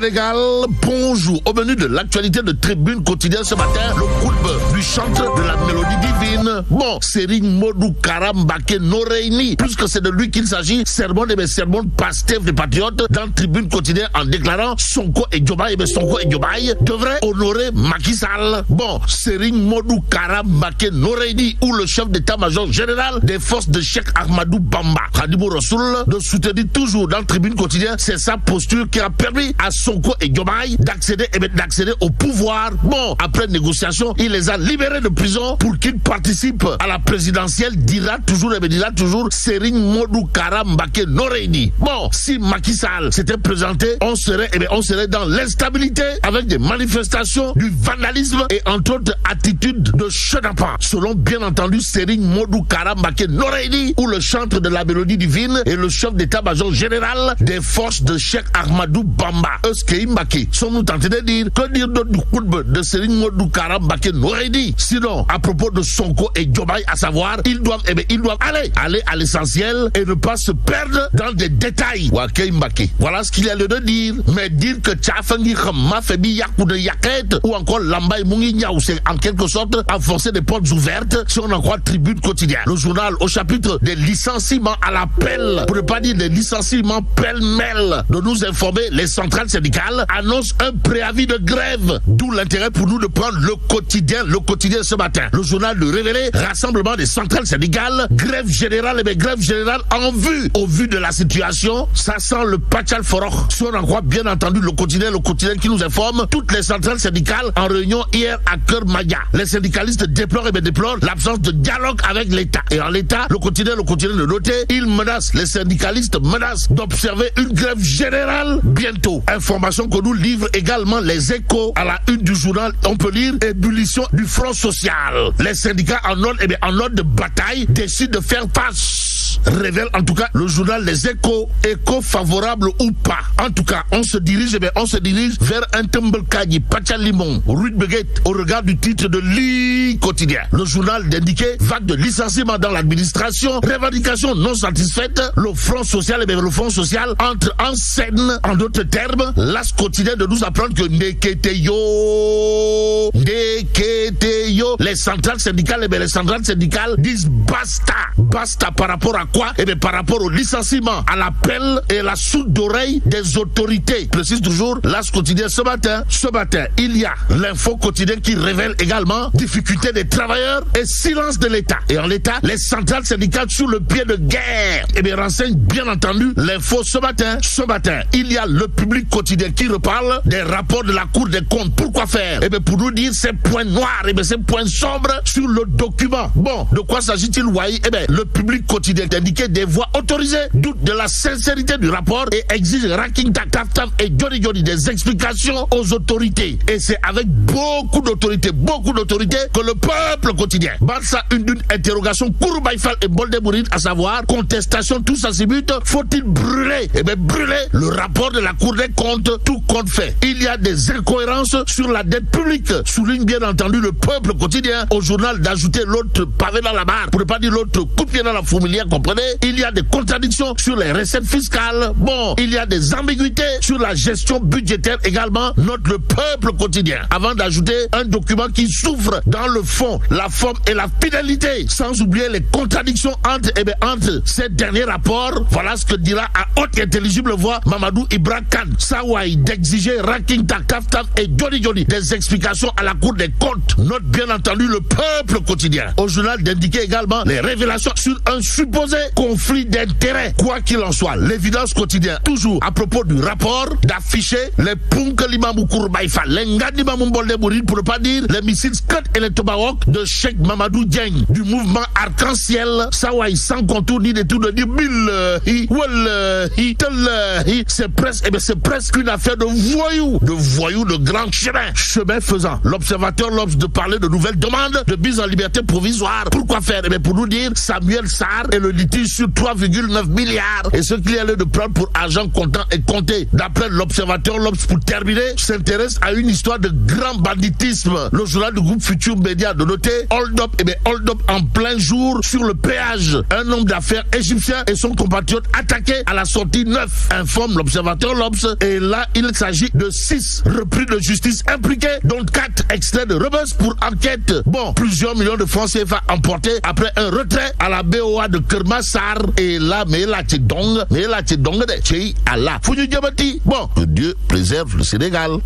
Sénégal, bonjour. Au menu de l'actualité de Tribune Quotidienne ce matin, le groupe du chantre de la mélodie divine. Bon, Serigne Modou Kara Mbacké Noreyni, puisque c'est de lui qu'il s'agit, sermon Pastef des Patriotes dans Tribune Quotidienne en déclarant Sonko et Diomaye, Sonko et Diomaye devraient honorer Macky Sall. Bon, Serigne Modou Kara Mbacké Noreyni, ou le chef d'état-major général des forces de Cheikh Ahmadou Bamba, Khadimou Rassoul, de soutenir toujours dans Tribune Quotidienne, c'est sa posture qui a permis à Sonko et Diomaye d'accéder au pouvoir. Bon, après négociation, il les a libérés de prison pour qu'ils participent à la présidentielle, dira toujours Serigne Modou Kara Mbacké Noreyni. Bon, si Macky Sall s'était présenté, on serait dans l'instabilité avec des manifestations, du vandalisme et entre autres attitudes de chenapan. Selon bien entendu Serigne Modou Kara Mbacké Noreyni, ou le chantre de la mélodie divine et le chef d'état-major général des forces de Cheikh Ahmadou Bamba. Euskei Mbacké, sommes-nous tentés de dire, que dire d'autre du coup de Serigne Modou Kara Mbacké Noreyni? Sinon, à propos de Sonko et Diomaye, à savoir, ils doivent aller à l'essentiel et ne pas se perdre dans des détails. Wakei Mbacké, voilà ce qu'il y a lieu de dire. Mais dire que Tchafangi Khama Febi Yakou de Yaket ou encore Lambay Mungi Niaou, c'est en quelque sorte enfoncer des portes ouvertes, si on en croit Tribune Quotidienne. Le journal au chapitre des licenciements à l'appel, pour ne pas dire des licenciements pêle-mêle, de nous informer, les centrales syndicales annoncent un préavis de grève. D'où l'intérêt pour nous de prendre le quotidien ce matin. Le journal de révéler rassemblement des centrales syndicales, grève générale en vue. Au vu de la situation, ça sent le Pachal Forok. Si on en croit bien entendu le quotidien qui nous informe, toutes les centrales syndicales en réunion hier à Kermaya. Les syndicalistes déplorent l'absence de dialogue avec l'État. Et en l'État, le quotidien de noter, les syndicalistes menacent d'observer une grève générale bientôt. Information que nous livre également les Échos à la une du journal. On peut lire ébullition du front social. Les syndicats en ordre de bataille décident de faire face. Révèle en tout cas le journal Les Échos, écho favorable ou pas. En tout cas, on se dirige vers un Tembelkadi, Pachalimon, Rue de Beguette, au regard du titre de l'I quotidien. Le journal d'indiquer vague de licenciement dans l'administration, revendication non satisfaite, le front social entre en scène. En d'autres termes, l'As quotidien de nous apprendre que Neketeyo, les centrales syndicales disent basta par rapport à quoi? Par rapport au licenciement, à l'appel et à la soude d'oreille des autorités. Précise toujours l'As quotidien ce matin. Il y a l'info quotidien qui révèle également difficulté des travailleurs et silence de l'État. Et en l'État, les centrales syndicales sous le pied de guerre. Renseigne bien entendu l'info ce matin. Il y a le Public quotidien qui reparle des rapports de la Cour des comptes. Pourquoi faire? Pour nous dire ces points noirs, ces points sombres sur le document. Bon, de quoi s'agit-il, Wai? Le Public quotidien indiquait des voix autorisées, doute de la sincérité du rapport et exige Raking Taf et Johnny des explications aux autorités. Et c'est avec beaucoup d'autorité que le peuple quotidien balsa une interrogation Kouroubaïfal et Boldebourine, à savoir contestation tous azimuts. Faut-il brûler? Brûler le rapport de la Cour des comptes, tout compte fait. Il y a des incohérences sur la dette publique, souligne bien entendu le peuple quotidien. Au journal d'ajouter l'autre pavé dans la barre, pour ne pas dire l'autre coup de pied dans la fourmilière, comprenez? Il y a des contradictions sur les recettes fiscales. Bon, il y a des ambiguïtés sur la gestion budgétaire également, note le peuple quotidien. Avant d'ajouter un document qui souffre dans le fond, la forme et la finalité, sans oublier les contradictions entre ces derniers rapports. Voilà ce que dira à haute et intelligible voix Mamadou Ibra Kane Sawai, d'exiger Raking Taf et Johnny des explications à la Cour des comptes. Note bien entendu le peuple quotidien. Au journal d'indiquer également les révélations sur un supposé conflit d'intérêts. Quoi qu'il en soit, l'évidence quotidienne, toujours à propos du rapport, d'afficher les Punkalimamou Kouroubaïfal, les Ngadimamou Boldebourine, pour ne pas dire les missiles Scott et les Tomahawk de Cheikh Mamadou Dieng, du mouvement Arc-en-Ciel, Sawai, sans contour ni détour de dire c'est presque une affaire de voyous de grand chemin faisant. L'observateur de parler de nouvelles demandes de mise en liberté provisoire. Pourquoi faire? Pour nous dire Samuel Sarr et le litige sur 3,9 milliards. Et ce qu'il y a lieu de prendre pour argent comptant et compté. D'après l'Observateur, l'Obs, pour terminer, s'intéresse à une histoire de grand banditisme. Le journal du groupe Futur Média de noter hold up en plein jour sur le péage. Un homme d'affaires égyptien et son compatriote attaqués à la sortie 9, informe l'Observateur, l'Obs. Et là, il s'agit de 6 repris de justice impliqués, dont 4 extraits de Rebus pour enquête. Bon, plusieurs millions de francs CFA emportés après un retrait à la BOA de Kermassar. Et là, mais là, c'est donc de Tchei Allah. Bon, que Dieu préserve le Sénégal.